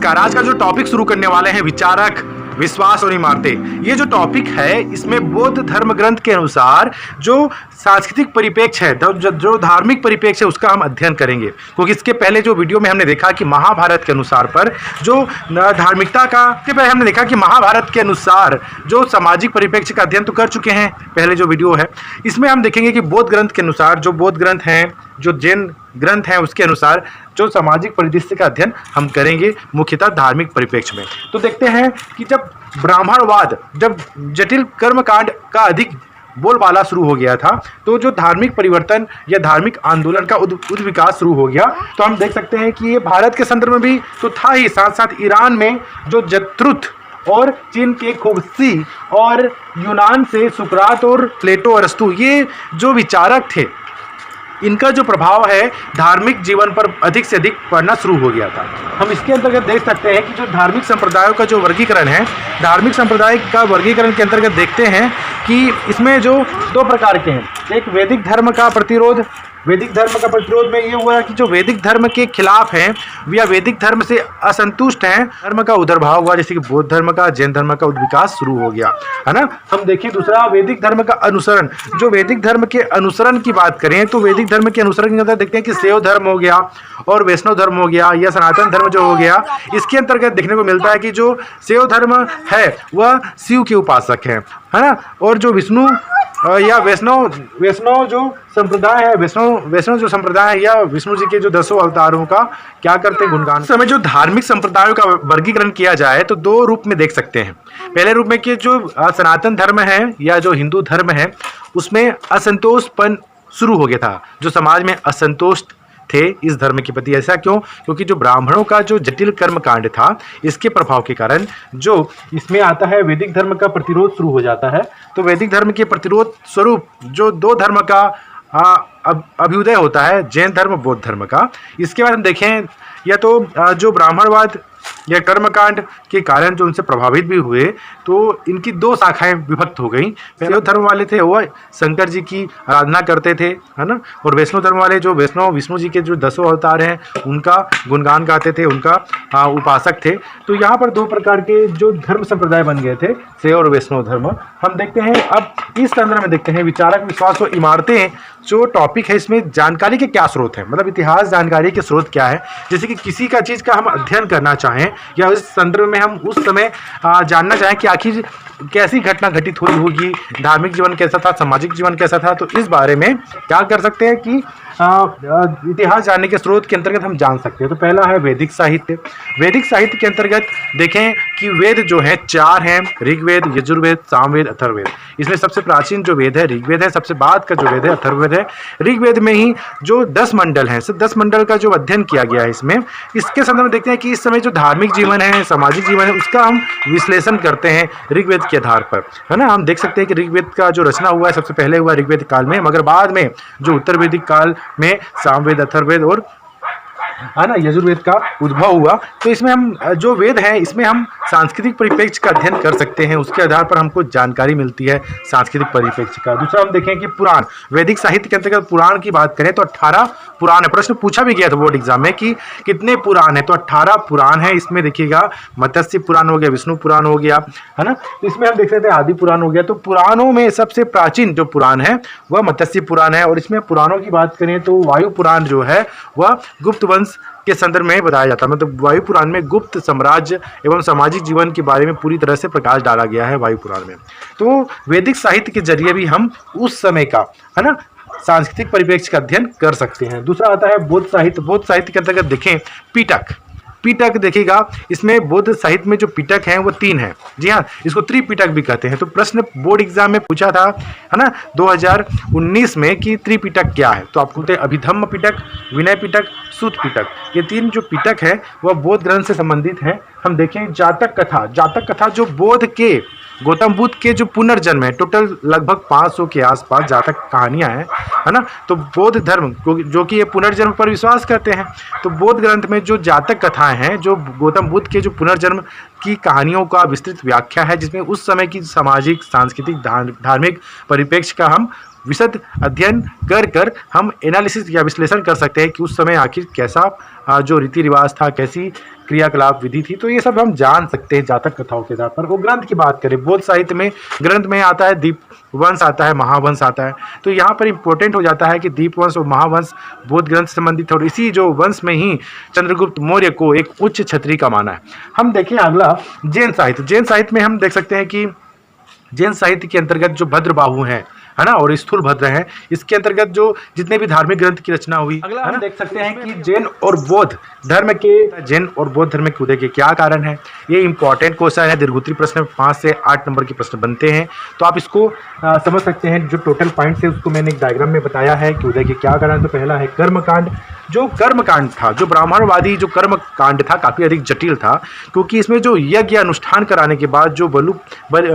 नमस्कार। आज का जो टॉपिक शुरू करने वाले हैं विचारक, विश्वास और इमारतें। ये जो टॉपिक है इसमें बौद्ध धर्म ग्रंथ के अनुसार जो सांस्कृतिक परिप्रेक्ष्य है, जो धार्मिक परिप्रेक्ष्य है, उसका हम अध्ययन करेंगे। क्योंकि इसके पहले जो वीडियो में हमने देखा कि महाभारत के अनुसार पर जो धार्मिकता का, इसके पहले हमने देखा कि महाभारत के अनुसार जो सामाजिक परिप्रेक्ष्य का अध्ययन तो कर चुके हैं, पहले जो वीडियो है। इसमें हम देखेंगे कि बौद्ध ग्रंथ के अनुसार, जो बौद्ध ग्रंथ हैं, जो जैन ग्रंथ हैं, उसके अनुसार जो सामाजिक परिदृश्य का अध्ययन हम करेंगे, मुख्यतः धार्मिक परिप्रेक्ष्य में। तो देखते हैं कि जब ब्राह्मणवाद, जब जटिल कर्मकांड का अधिक बोलबाला शुरू हो गया था, तो जो धार्मिक परिवर्तन या धार्मिक आंदोलन का उद्विकास शुरू हो गया। तो हम देख सकते हैं कि ये भारत के संदर्भ में भी तो था ही, साथ साथ ईरान में जो जत्रुथ और चीन के खुगसी और यूनान से सुकरात और प्लेटो अरस्तु, ये जो विचारक थे, इनका जो प्रभाव है धार्मिक जीवन पर अधिक से अधिक पड़ना शुरू हो गया था। हम इसके अंतर्गत देख सकते हैं कि जो धार्मिक संप्रदायों का जो वर्गीकरण है, धार्मिक संप्रदाय का वर्गीकरण के अंतर्गत देखते हैं कि इसमें जो दो प्रकार के हैं। एक वैदिक धर्म का प्रतिरोध, वैदिक धर्म का प्रतिरोध में ये हुआ कि जो वैदिक धर्म के खिलाफ हैं या वैदिक धर्म से असंतुष्ट हैं, धर्म का उदरभाव हुआ, जैसे कि बौद्ध धर्म का, जैन धर्म का उद्विकास शुरू हो गया, है ना। हम देखिए दूसरा वैदिक धर्म का अनुसरण। जो वैदिक धर्म के अनुसरण की बात करें तो वैदिक धर्म के अनुसरण के अंदर देखते हैं कि शैव धर्म हो गया और वैष्णव धर्म हो गया या सनातन धर्म जो हो गया। इसके अंतर्गत देखने को मिलता है कि जो शैव धर्म है वह शिव के उपासक है ना, और जो विष्णु या वैष्णव जो संप्रदाय है, वैष्णव जो संप्रदाय है या विष्णु जी के जो 10 अवतारों का क्या करते हैं, गुणगान। समय जो धार्मिक संप्रदायों का वर्गीकरण किया जाए तो दो रूप में देख सकते हैं। पहले रूप में कि जो सनातन धर्म है या जो हिंदू धर्म है, उसमें असंतोषपन शुरू हो गया था, जो समाज में असंतोष थे इस धर्म के प्रति। ऐसा क्यों? क्योंकि जो ब्राह्मणों का जो जटिल कर्मकांड था, इसके प्रभाव के कारण जो इसमें आता है वैदिक धर्म का प्रतिरोध शुरू हो जाता है। तो वैदिक धर्म के प्रतिरोध स्वरूप जो दो धर्म का अभ्युदय होता है, जैन धर्म, बौद्ध धर्म का। इसके बाद हम देखें या तो जो ब्राह्मणवाद या कर्मकांड के कारण जो उनसे प्रभावित भी हुए, तो इनकी दो शाखाएं विभक्त हो गई। शैव धर्म वाले थे वह शंकर जी की आराधना करते थे, है ना, और वैष्णव धर्म वाले जो वैष्णव विष्णु जी के जो 10 अवतार हैं उनका गुणगान गाते थे, उनका उपासक थे। तो यहाँ पर दो प्रकार के जो धर्म संप्रदाय बन गए थे, शैव और वैष्णव धर्म। हम देखते हैं अब इस संदर्भ में देखते हैं विचारक, विश्वास और इमारतें जो टॉपिक है, इसमें जानकारी के क्या स्रोत है, मतलब इतिहास जानकारी के स्रोत क्या है। जैसे कि किसी का चीज़ का हम अध्ययन करना चाहें या इस संदर्भ में हम उस समय जानना चाहें कि आखिर कैसी घटना घटित हुई होगी, धार्मिक जीवन कैसा था, सामाजिक जीवन कैसा था, तो इस बारे में क्या कर सकते हैं कि इतिहास जानने के स्रोत के अंतर्गत हम जान सकते हैं। तो पहला है वैदिक साहित्य। वैदिक साहित्य के अंतर्गत देखें कि वेद जो है 4 हैं, ऋग्वेद, यजुर्वेद, सामवेद, अथर्ववेद। इसमें सबसे प्राचीन जो वेद है ऋग्वेद है, सबसे बाद का जो वेद है अथर्ववेद है। ऋग्वेद में ही जो 10 मंडल हैं, 10 मंडल का जो अध्ययन किया गया है इसमें। इसके संदर्भ में देखते हैं कि इस समय जो धार्मिक जीवन है, सामाजिक जीवन है, उसका हम विश्लेषण करते हैं ऋग्वेद के आधार पर, है ना। हम देख सकते हैं कि ऋग्वेद का जो रचना हुआ है सबसे पहले हुआ ऋग्वेद काल में, मगर बाद में जो उत्तर वैदिक काल में सामवेद, अथर्ववेद और है ना यजुर्वेद का उद्भव हुआ। तो इसमें हम जो वेद है, इसमें हम सांस्कृतिक परिप्रेक्ष्य का अध्ययन कर सकते हैं, उसके आधार पर हमको जानकारी मिलती है सांस्कृतिक परिप्रेक्ष्य का। दूसरा हम देखें कि पुराण, वैदिक साहित्य के अंतर्गत पुराण की बात करें तो 18 पुराण है। प्रश्न पूछा भी गया था बोर्ड एग्जाम में कि कितने पुराण है, तो 18 पुराण है। इसमें देखिएगा मत्स्य पुराण हो गया, विष्णु पुराण हो गया, है ना। तो इसमें हम देख सकते हैं आदि पुराण हो गया। तो पुराणों में सबसे प्राचीन जो पुराण है वह मत्स्य पुराण है। और इसमें पुराणों की बात करें तो वायु पुराण जो है वह गुप्त वंश के संदर्भ में बताया जाता है। मतलब वायु पुराण में गुप्त साम्राज्य एवं सामाजिक जीवन के बारे में पूरी तरह से प्रकाश डाला गया है वायु पुराण में। तो वैदिक साहित्य के जरिए भी हम उस समय का, है ना, सांस्कृतिक परिप्रेक्ष्य का अध्ययन कर सकते हैं। दूसरा आता है बौद्ध साहित्य। बौद्ध साहित्य के अंतर्गत देखें पिटक। पिटक देखिएगा, इसमें बौद्ध साहित्य में जो पिटक हैं वो 3 हैं। जी हाँ, इसको त्रिपिटक भी कहते हैं। तो प्रश्न बोर्ड एग्जाम में पूछा था, है ना, 2019 में कि त्रिपिटक क्या है। तो आपको बोलते हैं अभिधम्म पिटक, विनय पिटक, सूत पिटक। ये 3 जो पिटक है वह बौद्ध ग्रंथ से संबंधित हैं। हम देखें जातक कथा। जातक कथा जो बौद्ध के, गौतम बुद्ध के जो पुनर्जन्म है, टोटल लगभग 500 के आसपास जातक कहानियां हैं, है ना। तो बौद्ध धर्म जो कि ये पुनर्जन्म पर विश्वास करते हैं, तो बौद्ध ग्रंथ में जो जातक कथाएं हैं, जो गौतम बुद्ध के जो पुनर्जन्म की कहानियों का विस्तृत व्याख्या है, जिसमें उस समय की सामाजिक, सांस्कृतिक, धार्मिक परिप्रेक्ष्य का हम विशद अध्ययन कर कर हम एनालिसिस या विश्लेषण कर सकते हैं कि उस समय आखिर कैसा जो रीति रिवाज था, कैसी क्रियाकलाप विधि थी। तो ये सब हम जान सकते हैं जातक कथाओं के आधार पर। वो ग्रंथ की बात करें, बौद्ध साहित्य में ग्रंथ में आता है दीपवंश आता है, महावंश आता है। तो यहाँ पर इंपॉर्टेंट हो जाता है कि दीपवंश और महावंश बौद्ध ग्रंथ से संबंधित, और इसी जो वंश में ही चंद्रगुप्त मौर्य को एक उच्च क्षत्रिय का माना है। हम देखें अगला जैन साहित्य। जैन साहित्य में हम देख सकते हैं कि जैन साहित्य के अंतर्गत जो भद्रबाहु हैं, है ना, और स्थूल भद्र हैं, इसके अंतर्गत जो जितने भी धार्मिक ग्रंथ की रचना हुई। अगला हम देख सकते हैं कि जैन और बौद्ध धर्म के उदय के क्या कारण है। ये इंपॉर्टेंट क्वेश्चन है, दीर्घोत्तरी प्रश्न 5 से 8 नंबर के प्रश्न बनते हैं। तो आप इसको समझ सकते हैं। जो टोटल पॉइंट्स है उसको मैंने एक डायग्राम में बताया है कि उदय के क्या कारण। तो पहला है कर्मकांड। जो कर्मकांड था, जो ब्राह्मणवादी जो कर्मकांड था, काफ़ी अधिक जटिल था, क्योंकि इसमें जो यज्ञ अनुष्ठान कराने के बाद जो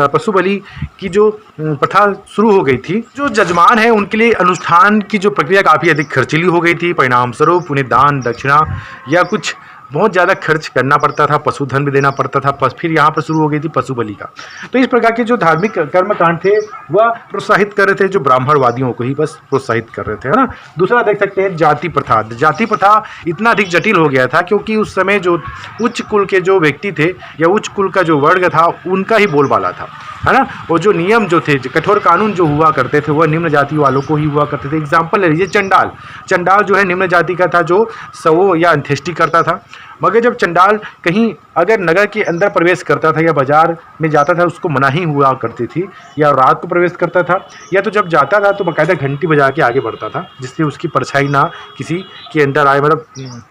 पशु बलि की जो प्रथा शुरू हो गई थी, जो जजमान है उनके लिए अनुष्ठान की जो प्रक्रिया काफ़ी अधिक खर्चीली हो गई थी। परिणाम स्वरूप उन्हें दान दक्षिणा या कुछ बहुत ज़्यादा खर्च करना पड़ता था, पशुधन भी देना पड़ता था। फिर यहाँ पर शुरू हो गई थी पशु बलि का। तो इस प्रकार के जो धार्मिक कर्मकांड थे वह प्रोत्साहित कर रहे थे, जो ब्राह्मणवादियों को ही बस प्रोत्साहित कर रहे थे, है ना। दूसरा देख सकते हैं जाति प्रथा। जाति प्रथा इतना अधिक जटिल हो गया था क्योंकि उस समय जो उच्च कुल के जो व्यक्ति थे या उच्च कुल का जो वर्ग था उनका ही बोलबाला था, है ना। और जो नियम जो थे, जो कठोर कानून जो हुआ करते थे वह निम्न जाति वालों को ही हुआ करते थे। एग्जाम्पल ले लीजिए चंडाल। चंडाल जो है निम्न जाति का था, जो सवो या अंत्येष्टि करता था। मगर जब चंडाल कहीं अगर नगर के अंदर प्रवेश करता था या बाजार में जाता था, उसको मनाही हुआ करती थी, या रात को प्रवेश करता था, या तो जब जाता था तो बाकायदा घंटी बजा के आगे बढ़ता था, जिससे उसकी परछाई ना किसी के अंदर आए, मतलब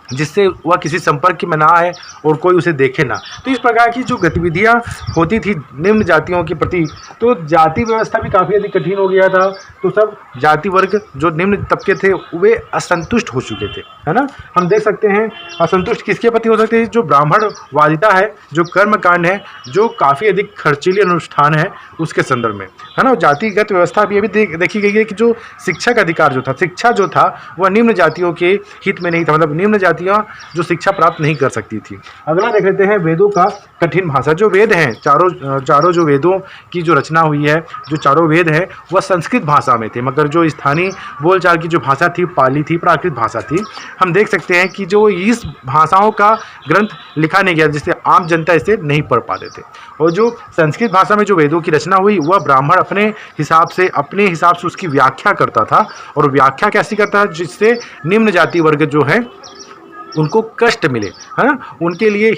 जिससे वह किसी संपर्क में ना आए और कोई उसे देखे ना। तो इस प्रकार की जो गतिविधियां होती थी निम्न जातियों के प्रति, तो जाति व्यवस्था भी काफ़ी अधिक कठिन हो गया था। तो सब जाति वर्ग जो निम्न तबके थे वे असंतुष्ट हो चुके थे, है ना। हम देख सकते हैं असंतुष्ट किसके प्रति हो सकते हैं, जो ब्राह्मणवादिता है, जो कर्मकांड है, जो काफ़ी अधिक खर्चीले अनुष्ठान है, उसके संदर्भ में, है ना। जातिगत व्यवस्था भी अभी देखी गई है कि जो शिक्षा का अधिकार जो था, शिक्षा जो था वह निम्न जातियों के हित में नहीं था, मतलब निम्न जातियाँ जो शिक्षा प्राप्त नहीं कर सकती थी। अगला देख लेते हैं वेदों का कठिन भाषा। जो वेद हैं, चारों जो वेदों की जो रचना हुई है, जो चारों वेद हैं वह संस्कृत भाषा में थे, मगर जो स्थानीय बोलचाल की जो भाषा थी पाली थी, प्राकृत भाषा थी। हम देख सकते हैं कि जो इस भाषाओं का ग्रंथ लिखा नहीं गया, जिससे आम जनता इसे नहीं पढ़ पाते थे। और जो संस्कृत भाषा में जो वेदों की रचना हुई वह ब्राह्मण अपने हिसाब से उसकी व्याख्या करता था, और व्याख्या कैसी करता है जिससे निम्न जाति वर्ग जो है उनको कष्ट मिले, है ना, उनके लिए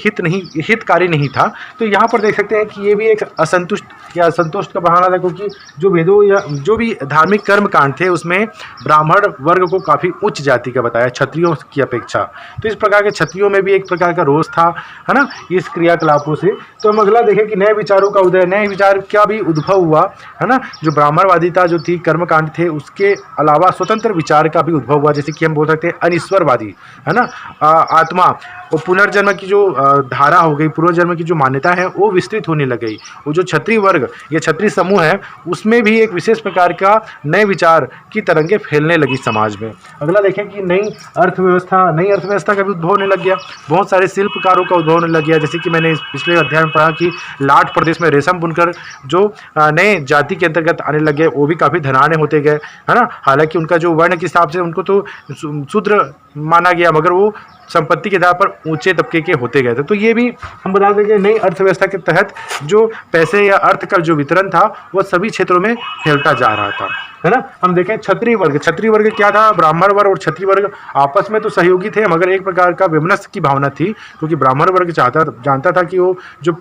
हितकारी नहीं था। तो यहाँ पर देख सकते हैं कि ये भी एक असंतुष्ट का बहाना था, क्योंकि जो वेदों या जो भी धार्मिक कर्म कांड थे उसमें ब्राह्मण वर्ग को काफ़ी उच्च जाति का बताया, क्षत्रियों की अपेक्षा। तो इस प्रकार के क्षत्रियों में भी एक प्रकार का रोष था, है ना, इस क्रियाकलापों से। तो हम अगला देखें कि नए विचारों का उदय, नए विचार का भी उद्भव हुआ, है ना। जो ब्राह्मणवादिता जो थी, कर्मकांड थे, उसके अलावा स्वतंत्र विचार का भी उद्भव हुआ, जैसे कि हम बोल सकते हैं अनिश्वरवादी, है ना। आत्मा और पुनर्जन्म की जो धारा हो गई, पुनर्जन्म की जो मान्यता है वो विस्तृत होने लग गई। वो जो क्षत्रिय वर्ग या क्षत्रिय समूह है उसमें भी एक विशेष प्रकार का नए विचार की तरंगें फैलने लगी समाज में। अगला देखें कि नई अर्थव्यवस्था का भी उद्भव होने लग गया। बहुत सारे शिल्पकारों का उद्भव होने लग गया, जैसे कि मैंने पिछले अध्याय में पढ़ा कि लाट प्रदेश में रेशम बुनकर जो नए जाति के अंतर्गत आने लग गए, वो भी काफ़ी धनाढ़ होते गए, है ना। हालांकि उनका जो वर्ण के हिसाब से उनको तो शूद्र माना गया, मगर वो संपत्ति के आधार पर ऊंचे तबके के होते गए थे। तो ये भी हम बता दें कि नई अर्थव्यवस्था के तहत जो पैसे या अर्थ का जो वितरण था वह सभी क्षेत्रों में फैलता जा रहा था, है ना। हम देखें क्षत्रिय वर्ग क्या था, ब्राह्मण वर्ग और क्षत्रिय वर्ग आपस में तो सहयोगी थे, मगर एक प्रकार का विमनस्य की भावना थी, क्योंकि ब्राह्मण वर्ग जानता था कि वो जो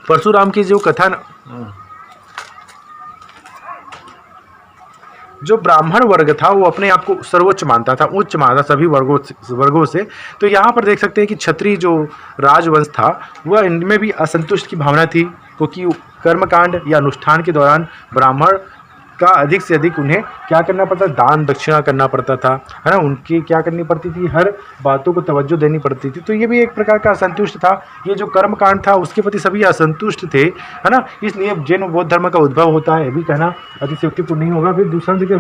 परशुराम की जो कथा, जो ब्राह्मण वर्ग था वो अपने आप को सर्वोच्च मानता था, उच्च मानता सभी वर्गों से। तो यहाँ पर देख सकते हैं कि क्षत्रिय जो राजवंश था वह इनमें भी असंतुष्ट की भावना थी, क्योंकि कर्मकांड या अनुष्ठान के दौरान ब्राह्मण का अधिक से अधिक उन्हें क्या करना पड़ता, दान दक्षिणा करना पड़ता था, है ना। उनकी क्या करनी पड़ती थी, हर बातों को तवज्जो देनी पड़ती थी। तो ये भी एक प्रकार का असंतुष्ट था। ये जो कर्मकांड था उसके प्रति सभी असंतुष्ट थे, है ना। इसलिए जैन बौद्ध धर्म का उद्भव होता है, ये भी कहना अतिशयोक्तिपूर्ण नहीं होगा। फिर दूसरा देखिए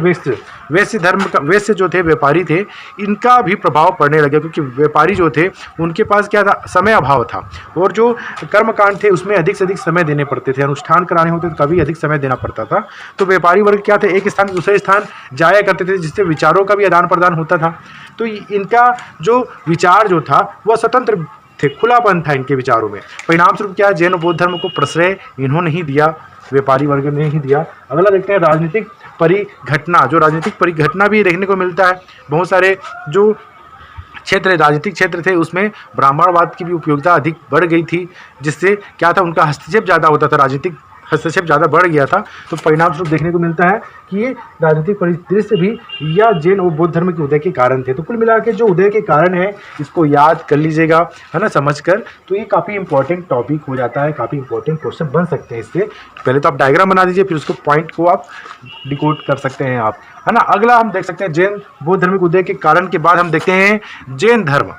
वैश्य जो थे, व्यापारी थे, इनका भी प्रभाव पड़ने लगा, क्योंकि व्यापारी जो थे उनके पास क्या था, समय अभाव था, और जो कर्मकांड थे उसमें अधिक से अधिक समय देने पड़ते थे, अनुष्ठान कराने होते तो कभी अधिक समय देना पड़ता था। तो व्यापारी वर्ग क्या थे, एक स्थान से दूसरे स्थान जाया करते थे, जिससे विचारों का भी आदान प्रदान होता था। तो इनका जो विचार जो था वह स्वतंत्र थे, खुलापन था इनके विचारों में। परिणाम स्वरूप क्या, जैन और बौद्ध धर्म को प्रश्रय इन्होंने ही दिया, व्यापारी वर्ग ने ही दिया। अगला देखते हैं राजनीतिक परिघटना। जो राजनीतिक परिघटना भी देखने को मिलता है, बहुत सारे जो क्षेत्र राजनीतिक क्षेत्र थे उसमें ब्राह्मणवाद की भी उपयोगिता अधिक बढ़ गई थी, जिससे क्या था, उनका हस्तक्षेप ज़्यादा होता था, राजनीतिक हस्तक्षेप ज़्यादा बढ़ गया था। तो परिणाम स्वरूप देखने को मिलता है कि ये राजनीतिक परिदृश्य भी या जैन और बौद्ध धर्म के उदय के कारण थे। तो कुल मिला के जो उदय के कारण है इसको याद कर लीजिएगा, है ना, समझकर। तो ये काफ़ी इंपॉर्टेंट टॉपिक हो जाता है, काफ़ी इंपॉर्टेंट क्वेश्चन बन सकते हैं इससे। पहले तो आप डायग्राम बना दीजिए, फिर उसको पॉइंट को आप डिकोड कर सकते हैं आप, है ना। अगला हम देख सकते हैं जैन बौद्ध धर्म के उदय के कारण के बाद हम देखते हैं जैन धर्म।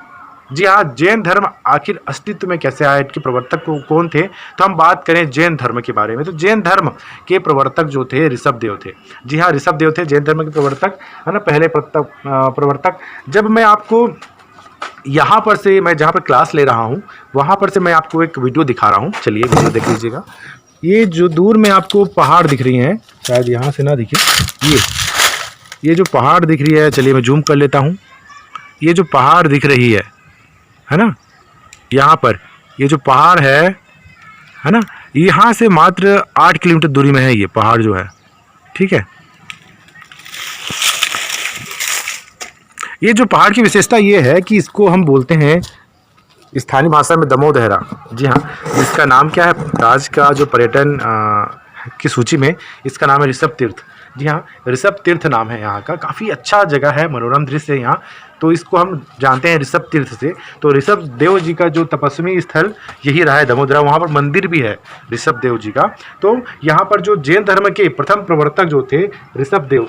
जी हाँ, जैन धर्म आखिर अस्तित्व में कैसे आया, इनके प्रवर्तक कौन थे। तो हम बात करें जैन धर्म के बारे में, तो जैन धर्म के प्रवर्तक जो थे ऋषभदेव थे। जी हाँ, ऋषभदेव थे जैन धर्म के प्रवर्तक, है ना, पहले प्रवर्तक। जब मैं आपको यहाँ पर से, मैं जहाँ पर क्लास ले रहा हूँ वहाँ पर से मैं आपको एक वीडियो दिखा रहा हूँ, चलिए वीडियो देख लीजिएगा। ये जो दूर में आपको पहाड़ दिख रही हैं, शायद यहाँ से ना दिखे, ये जो पहाड़ दिख रही है, चलिए मैं जूम कर लेता हूँ। ये जो पहाड़ दिख रही है ना, यहाँ पर ये जो पहाड़ है ना, यहाँ से मात्र 8 किलोमीटर दूरी में है ये पहाड़ जो है, ठीक है। ये जो पहाड़ की विशेषता ये है कि इसको हम बोलते हैं स्थानीय भाषा में दमोदहरा। जी हाँ, इसका नाम क्या है, राज्य का जो पर्यटन की सूची में इसका नाम है ऋषभ तीर्थ। जी हाँ, ऋषभ तीर्थ नाम है यहाँ का, काफ़ी अच्छा जगह है, मनोरम दृश्य है यहाँ। तो इसको हम जानते हैं ऋषभ तीर्थ से। तो ऋषभ देव जी का जो तपस्वी स्थल यही रहा है दमोदरा, वहाँ पर मंदिर भी है ऋषभ देव जी का। तो यहाँ पर जो जैन धर्म के प्रथम प्रवर्तक जो थे ऋषभ देव,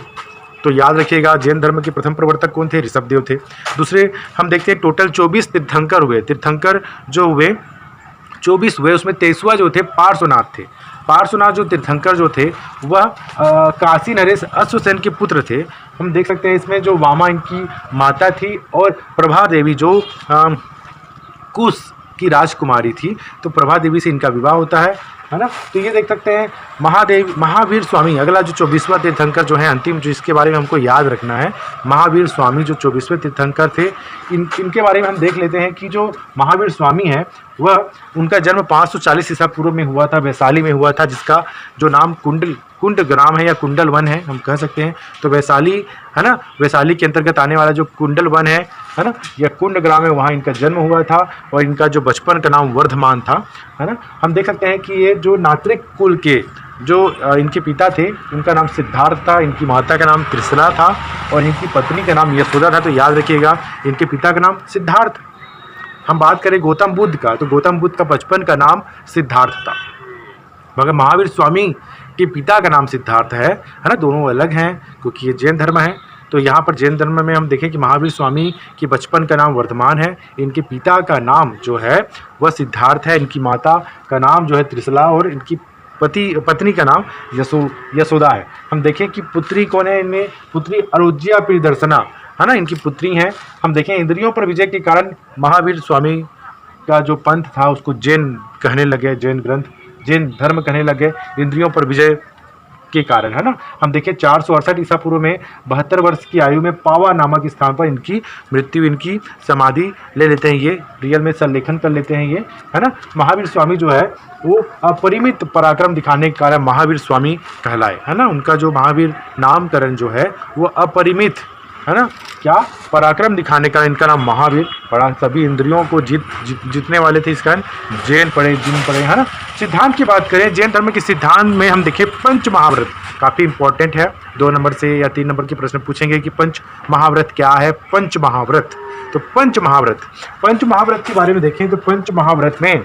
तो याद रखिएगा जैन धर्म के प्रथम प्रवर्तक कौन थे, ऋषभ देव थे। दूसरे हम देखते हैं टोटल 24 तीर्थंकर हुए। तीर्थंकर जो हुए 24 हुए, उसमें 23वां जो थे पार्श्वनाथ थे। पार्श्वनाथ जो तीर्थंकर जो थे वह काशी नरेश अश्वसेन के पुत्र थे। हम देख सकते हैं इसमें जो वामा इनकी माता थी और प्रभा देवी जो कुश की राजकुमारी थी, तो प्रभा देवी से इनका विवाह होता है ना। तो ये देख सकते हैं महावीर स्वामी, अगला जो 24वां तीर्थंकर जो है अंतिम, जो इसके बारे में हमको याद रखना है, महावीर स्वामी जो 24वें तीर्थंकर थे, इनके बारे में हम देख लेते हैं कि जो महावीर स्वामी है वह उनका जन्म 540 ईसा पूर्व में हुआ था, वैशाली में हुआ था, जिसका जो नाम कुंड ग्राम है या कुंडल वन है हम कह सकते हैं। तो वैशाली है ना, वैशाली के अंतर्गत आने वाला जो कुंडल वन है ना, या कुंड ग्राम है, वहाँ इनका जन्म हुआ था और इनका जो बचपन का नाम वर्धमान था, है ना। हम देख सकते हैं कि ये जो नात्रिक कुल के जो इनके पिता थे उनका नाम सिद्धार्थ था, इनकी माता का नाम त्रिशला था और इनकी पत्नी का नाम यशोदा था। तो याद रखिएगा इनके पिता का नाम सिद्धार्थ। हम बात करें गौतम बुद्ध का, तो गौतम बुद्ध का बचपन का नाम सिद्धार्थ था, मगर महावीर स्वामी के पिता का नाम सिद्धार्थ है ना, दोनों अलग हैं क्योंकि ये जैन धर्म है। तो यहाँ पर जैन धर्म में हम देखें कि महावीर स्वामी के बचपन का नाम वर्धमान है, इनके पिता का नाम जो है वह सिद्धार्थ है, इनकी माता का नाम जो है त्रिशला और इनकी पत्नी का नाम यशोदा है। हम देखें कि पुत्री कौन है इनमें, पुत्री अरोज्या प्रियदर्शना है ना, इनकी पुत्री हैं। हम देखें इंद्रियों पर विजय के कारण महावीर स्वामी का जो पंथ था उसको जैन कहने लगे, जैन धर्म कहने लगे इंद्रियों पर विजय के कारण, है ना। हम देखें 468 ईसा पूर्व में 72 वर्ष की आयु में पावा नामक स्थान पर इनकी मृत्यु, इनकी समाधि ले लेते हैं, ये रियल में संलेखन कर लेते हैं ये, है ना। महावीर स्वामी जो है वो अपरिमित पराक्रम दिखाने के कारण महावीर स्वामी कहलाए, है ना। उनका जो महावीर नामकरण जो है वो अपरिमित, है ना, क्या पराक्रम दिखाने का इनका नाम महावीर पड़ा। सभी इंद्रियों को जीतने वाले थे, इस कारण जैन पढ़े, है ना। सिद्धांत की बात करें, जैन धर्म के सिद्धांत में हम देखें पंच महाव्रत काफ़ी इंपॉर्टेंट है। 2 नंबर से या 3 नंबर के प्रश्न पूछेंगे कि पंच महाव्रत क्या है। पंच महाव्रत, तो पंच महाव्रत के बारे में देखें तो पंच महाव्रत में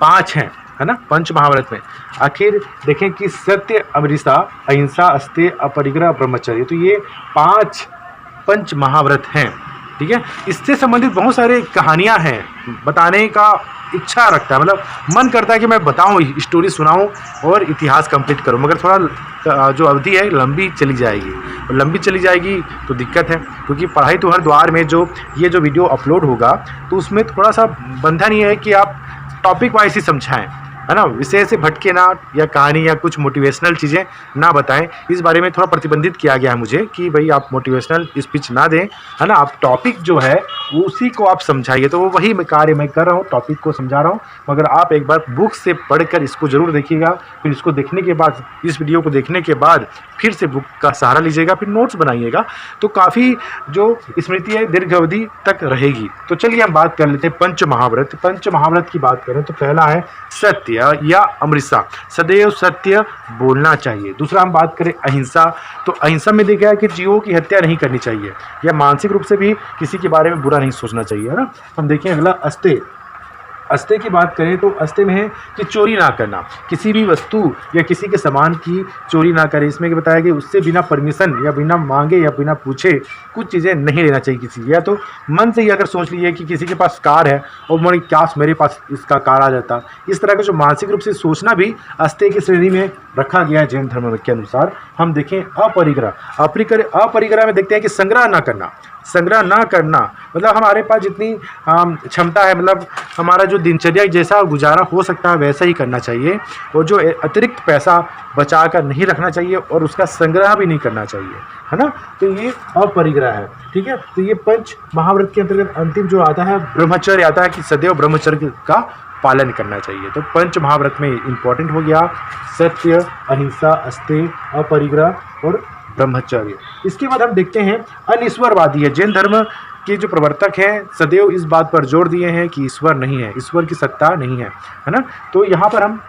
5 हैं, है ना। पंच महाव्रत में आखिर देखें कि सत्य, अमृता, अहिंसा, अस्तेय, अपरिग्रह, ब्रह्मचर्य, तो ये 5 पंच महाव्रत हैं, ठीक है। इससे संबंधित बहुत सारे कहानियां हैं, बताने का इच्छा रखता है, मतलब मन करता है कि मैं बताऊं, स्टोरी सुनाऊं और इतिहास कंप्लीट करूं, मगर थोड़ा जो अवधि है लंबी चली जाएगी, और लंबी चली जाएगी तो दिक्कत है, क्योंकि पढ़ाई तो हर द्वार में जो ये जो वीडियो अपलोड होगा तो उसमें थोड़ा सा बंधन ये है कि आप टॉपिक वाइज ही समझाएं, है ना, विषय से भटके ना, या कहानी या कुछ मोटिवेशनल चीज़ें ना बताएं। इस बारे में थोड़ा प्रतिबंधित किया गया है मुझे कि भाई आप मोटिवेशनल स्पीच ना दें, है ना, आप टॉपिक जो है उसी को आप समझाइए। तो वही कार्य मैं कर रहा हूँ, टॉपिक को समझा रहा हूँ, मगर आप एक बार बुक से पढ़कर इसको ज़रूर देखिएगा। फिर इसको देखने के बाद, इस वीडियो को देखने के बाद फिर से बुक का सहारा लीजिएगा, फिर नोट्स बनाइएगा, तो काफ़ी जो स्मृति है दीर्घ अवधि तक रहेगी। तो चलिए हम बात कर लेते हैं पंच महाव्रत। पंच महाव्रत की बात करें तो पहला है सत्य या अमृता, सदैव सत्य बोलना चाहिए। दूसरा हम बात करें अहिंसा, तो अहिंसा में देखा है कि जीवों की हत्या नहीं करनी चाहिए, या मानसिक रूप से भी किसी के बारे में बुरा नहीं सोचना चाहिए, है ना। हम देखें अगला अस्ते। अस्ते की बात करें तो अस्ते में है कि चोरी ना करना, किसी भी वस्तु या किसी के सामान की चोरी ना करें। इसमें बताया कि उससे बिना परमिशन या बिना मांगे या बिना पूछे कुछ चीज़ें नहीं लेना चाहिए किसी, या तो मन से ही अगर सोच लीजिए कि किसी के पास कार है और मेरे काश मेरे पास इसका कार आ जाता, इस तरह का जो मानसिक रूप से सोचना भी अस्ते की श्रेणी में रखा गया है जैन धर्म के अनुसार। हम देखें अपरिग्रह। अपरिग्रह में देखते हैं कि संग्रह ना करना। संग्रह ना करना मतलब हमारे पास जितनी क्षमता है, मतलब हमारा जो दिनचर्या जैसा गुजारा हो सकता है वैसा ही करना चाहिए, और जो अतिरिक्त पैसा बचा कर नहीं रखना चाहिए और उसका संग्रह भी नहीं करना चाहिए, है ना। तो ये अपरिग्रह है, ठीक है। तो ये पंच महाव्रत के अंतर्गत अंतिम जो आता है ब्रह्मचर्य आता है कि सदैव ब्रह्मचर्य का पालन करना चाहिए। तो पंच महाव्रत में इंपॉर्टेंट हो गया सत्य, अहिंसा, अस्ते, अपरिग्रह और ब्रह्मचर्य। इसके बाद हम देखते हैं अनिश्वरवादी है। जैन धर्म के जो प्रवर्तक हैं सदैव इस बात पर जोर दिए हैं कि ईश्वर नहीं है, ईश्वर की सत्ता नहीं है, है ना। तो यहाँ पर हम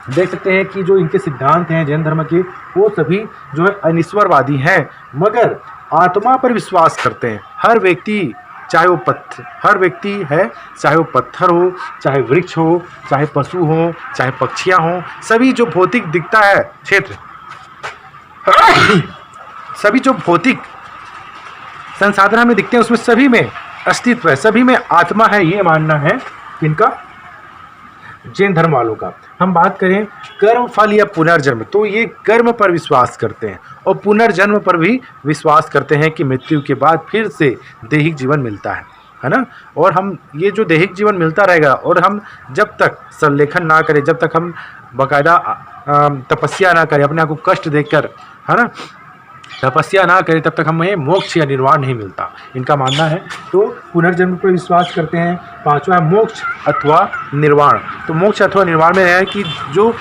देख सकते हैं कि जो इनके सिद्धांत हैं जैन धर्म के, वो सभी जो है अनिश्वरवादी हैं, मगर आत्मा पर विश्वास करते हैं। हर व्यक्ति चाहे वो हर व्यक्ति है, चाहे वो पत्थर हो, चाहे वृक्ष हो, चाहे पशु हो, चाहे पक्षियाँ हों, सभी जो भौतिक दिखता है क्षेत्र, सभी जो भौतिक संसाधन हमें दिखते हैं उसमें सभी में अस्तित्व है, सभी में आत्मा है, ये मानना है इनका जैन धर्म वालों का। हम बात करें कर्म फल या पुनर्जन्म, तो ये कर्म पर विश्वास करते हैं और पुनर्जन्म पर भी विश्वास करते हैं कि मृत्यु के बाद फिर से दैहिक जीवन मिलता है ना। और हम ये जो दैहिक जीवन मिलता रहेगा, और हम जब तक संलेखन ना करें, जब तक हम बाकायदा तपस्या ना करें, अपने आप को कष्ट देकर, है ना, तपस्या ना करें, तब तक हमें मोक्ष या निर्वाण नहीं मिलता, इनका मानना है। तो पुनर्जन्म पर विश्वास करते हैं। पांचवा है मोक्ष अथवा निर्वाण। तो मोक्ष अथवा निर्वाण में है कि जो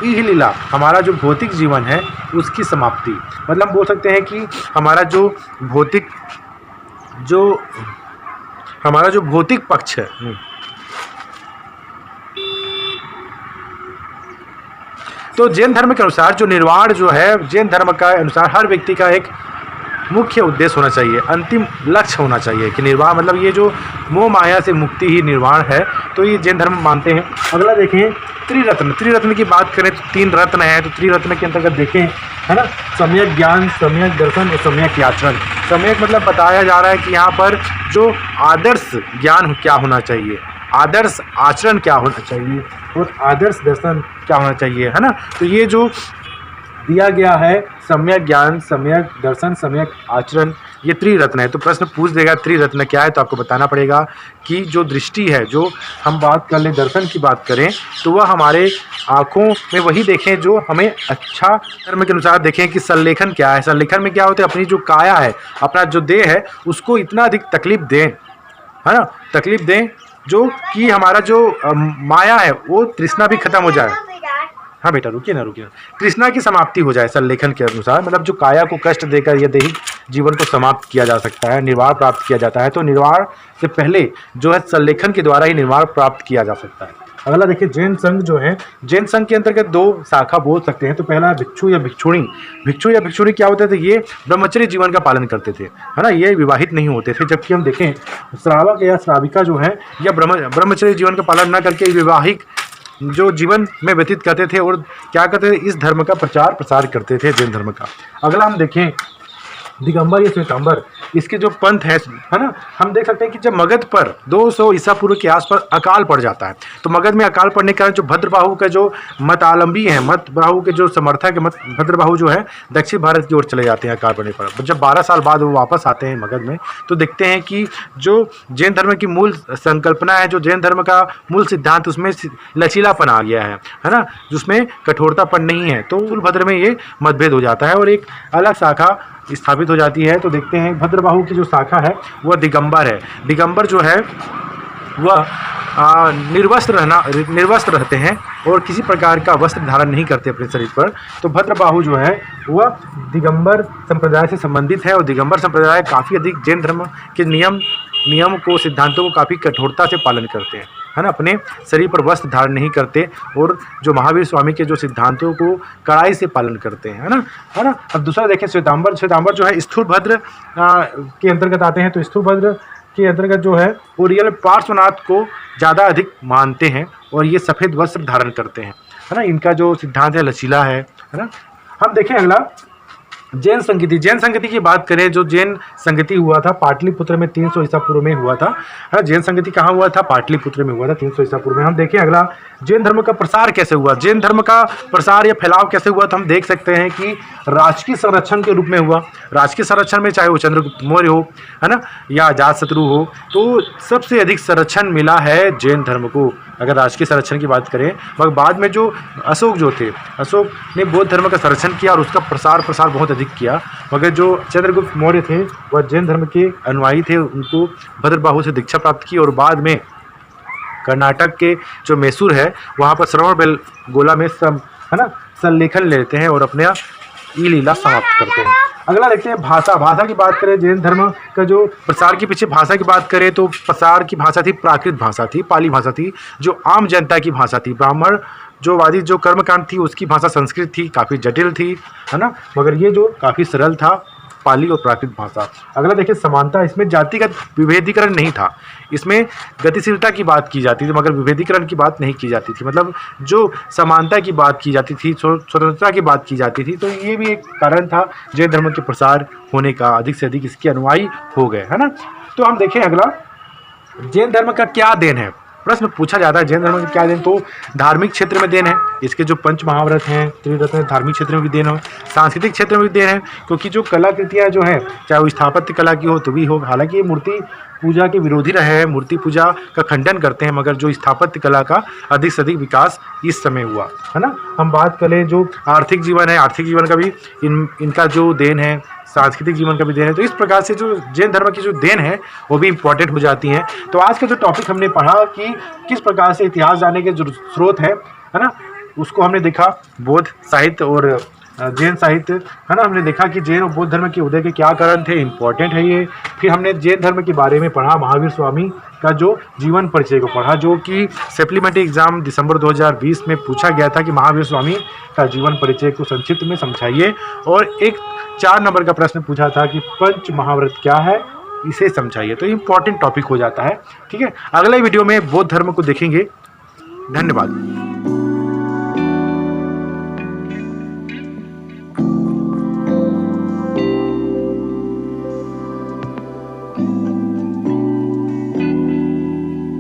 इह लीला हमारा जो भौतिक जीवन है उसकी समाप्ति, मतलब बोल सकते हैं कि हमारा जो भौतिक पक्ष है, तो जैन धर्म के अनुसार जो निर्वाण जो है, जैन धर्म का अनुसार हर व्यक्ति का एक मुख्य उद्देश्य होना चाहिए, अंतिम लक्ष्य होना चाहिए कि निर्वाण मतलब ये जो मोह माया से मुक्ति ही निर्वाण है। तो ये जैन धर्म मानते हैं। अगला देखें त्रिरत्न। त्रिरत्न की बात करें तो 3 रत्न हैं, तो त्रिरत्न के अंतर्गत देखें, है ना, सम्यक ज्ञान, सम्यक दर्शन और सम्यक आचरण। सम्यक मतलब बताया जा रहा है कि यहाँ पर जो आदर्श ज्ञान क्या होना चाहिए, आदर्श आचरण क्या होना चाहिए और आदर्श दर्शन क्या होना चाहिए, है ना। तो ये जो दिया गया है सम्यक ज्ञान, सम्यक दर्शन, सम्यक आचरण, ये त्रिरत्न है। तो प्रश्न पूछ देगा त्रिरत्न क्या है, तो आपको बताना पड़ेगा कि जो दृष्टि है, जो हम बात कर लें दर्शन की बात करें तो वह हमारे आँखों में वही देखें जो हमें अच्छा धर्म के अनुसार देखें कि संलेखन क्या है। संलेखन में क्या होता है, अपनी जो काया है, अपना जो देह है उसको इतना अधिक तकलीफ दें, है ना, तकलीफ दें जो कि हमारा जो माया है वो तृष्णा भी खत्म हो जाए। हाँ बेटा रुकिए ना, तृष्णा की समाप्ति हो जाए संलेखन के अनुसार, मतलब जो काया को कष्ट देकर यह दैहिक जीवन को समाप्त किया जा सकता है, निर्वाण प्राप्त किया जाता है। तो निर्वाण से पहले जो है संलेखन के द्वारा ही निर्वाण प्राप्त किया जा सकता है। अगला देखिए जैन संघ जो है, जैन संघ के अंतर्गत 2 शाखा बोल सकते हैं। तो पहला भिक्षु या भिक्षुणी। भिक्षु या भिक्षुणी क्या होते थे, ये ब्रह्मचर्य जीवन का पालन करते थे, है ना, ये विवाहित नहीं होते थे। जबकि हम देखें श्रावक या श्राविका जो है या ब्रह्मचर्य जीवन का पालन न करके विवाहिक जो जीवन में व्यतीत करते थे और क्या करते थे, इस धर्म का प्रचार प्रसार करते थे, जैन धर्म का। अगला हम देखें दिगंबर या श्वेतांबर, इसके जो पंथ है ना, हम देख सकते हैं कि जब मगध पर 200 ईसा पूर्व के आसपास अकाल पड़ जाता है, तो मगध में अकाल पड़ने के कारण जो भद्रबाहु का जो मतालंबी है, मतबाहु के जो समर्थक है, भद्रबाहु जो है दक्षिण भारत की ओर चले जाते हैं अकाल पड़ने पर। जब 12 साल बाद वो वापस आते हैं मगध में, तो देखते हैं कि जो जैन धर्म की मूल संकल्पना है, जो जैन धर्म का मूल सिद्धांत, उसमें लचीलापन आ गया है ना, जिसमें कठोरतापन नहीं है। तो सूलभद्र में ये मतभेद हो जाता है और एक अलग शाखा स्थापित हो जाती है। तो देखते हैं भद्रबाहु की जो शाखा है वह दिगंबर है। दिगंबर जो है वह निर्वस्त्र रहते हैं और किसी प्रकार का वस्त्र धारण नहीं करते अपने शरीर पर। तो भद्रबाहु जो है वह दिगंबर संप्रदाय से संबंधित है और दिगंबर संप्रदाय काफ़ी अधिक जैन धर्म के नियम को, सिद्धांतों को काफ़ी कठोरता से पालन करते हैं, है ना। अपने शरीर पर वस्त्र धारण नहीं करते और जो महावीर स्वामी के जो सिद्धांतों को कड़ाई से पालन करते हैं, है ना। अब दूसरा देखें श्वेतांबर जो है स्थूलभद्र के अंतर्गत आते हैं। तो स्थूलभद्र के अंतर्गत जो है वो रियल पार्श्वनाथ को ज़्यादा अधिक मानते हैं और ये सफ़ेद वस्त्र धारण करते हैं, है ना। इनका जो सिद्धांत है लचीला है ना। हम देखें अगला जैन संगति की बात करें, जो जैन संगति हुआ था पाटलिपुत्र में 300 ईसा पूर्व में हुआ था। हाँ, जैन संगति कहाँ हुआ था? पाटलिपुत्र में हुआ था 300 ईसा पूर्व में। हम देखें अगला जैन धर्म का प्रसार कैसे हुआ, जैन धर्म का प्रसार या फैलाव कैसे हुआ। तो हम देख सकते हैं कि राजकीय संरक्षण के रूप में हुआ। राजकीय संरक्षण में चाहे वो चंद्रगुप्त मौर्य हो, है ना, या अजातशत्रु हो, तो सबसे अधिक संरक्षण मिला है जैन धर्म को, अगर राजकीय संरक्षण की बात करें। मगर बाद में जो अशोक ने बौद्ध धर्म का संरक्षण किया और उसका प्रसार बहुत अधिक किया। मगर जो चंद्रगुप्त मौर्य थे वह जैन धर्म के अनुयायी थे, उनको भद्रबाहु से दीक्षा प्राप्त की और बाद में कर्नाटक के जो मैसूर है वहाँ पर श्रवणबेलगोला में संलेखन लेते हैं और अपने ई लीला समाप्त करते हैं। अगला देखते हैं भाषा की बात करें। जैन धर्म का जो प्रसार के पीछे भाषा की बात करें तो प्रसार की भाषा थी प्राकृत भाषा थी, पाली भाषा थी, जो आम जनता की भाषा थी। ब्राह्मण जो वादी जो कर्मकांड थी उसकी भाषा संस्कृत थी, काफ़ी जटिल थी, है ना। मगर ये जो काफ़ी सरल था, पाली और प्राकृत भाषा। अगला देखिए समानता, इसमें जातिगत विभेदीकरण नहीं था, इसमें गतिशीलता की बात की जाती थी मगर विभेदीकरण की बात नहीं की जाती थी। मतलब जो समानता की बात की जाती थी, स्वतंत्रता की बात की जाती थी। तो ये भी एक कारण था जैन धर्म के प्रसार होने का, अधिक से अधिक इसके अनुयायी हो गए, है ना। तो हम देखें अगला जैन धर्म का क्या देन है, प्रश्न पूछा जाता है जैन धर्म का क्या देन। तो धार्मिक क्षेत्र में देन है, इसके जो पंच महाव्रत हैं, त्रिरत्न, धार्मिक क्षेत्र में भी देन है, सांस्कृतिक क्षेत्र में भी देन है, क्योंकि जो कलाकृतियाँ जो हैं, चाहे वो स्थापत्य कला की हो तो भी हो। हालांकि ये मूर्ति पूजा के विरोधी रहे हैं, मूर्ति पूजा का खंडन करते हैं, मगर जो स्थापत्य कला का अधिक से अधिक विकास इस समय हुआ, है ना। हम बात करें जो आर्थिक जीवन है, आर्थिक जीवन का भी इनका जो देन है, सांस्कृतिक जीवन का भी देन है। तो इस प्रकार से जो जैन धर्म की जो देन है वो भी इम्पोर्टेंट हो जाती हैं। तो आज का जो टॉपिक हमने पढ़ा कि किस प्रकार से इतिहास जानने के जो स्रोत है ना, उसको हमने देखा, बौद्ध साहित्य और जैन साहित्य, है ना। हमने देखा कि जैन और बौद्ध धर्म के उदय के क्या कारण थे, इम्पोर्टेंट है ये। फिर हमने जैन धर्म के बारे में पढ़ा, महावीर स्वामी का जो जीवन परिचय को पढ़ा, जो कि सप्लीमेंट्री एग्जाम दिसंबर 2020 में पूछा गया था कि महावीर स्वामी का जीवन परिचय को संक्षिप्त में समझाइए। और एक 4 नंबर का प्रश्न पूछा था कि पंच महाव्रत क्या है, इसे समझाइए। तो इम्पोर्टेंट टॉपिक हो जाता है, ठीक है। अगले वीडियो में बौद्ध धर्म को देखेंगे। धन्यवाद।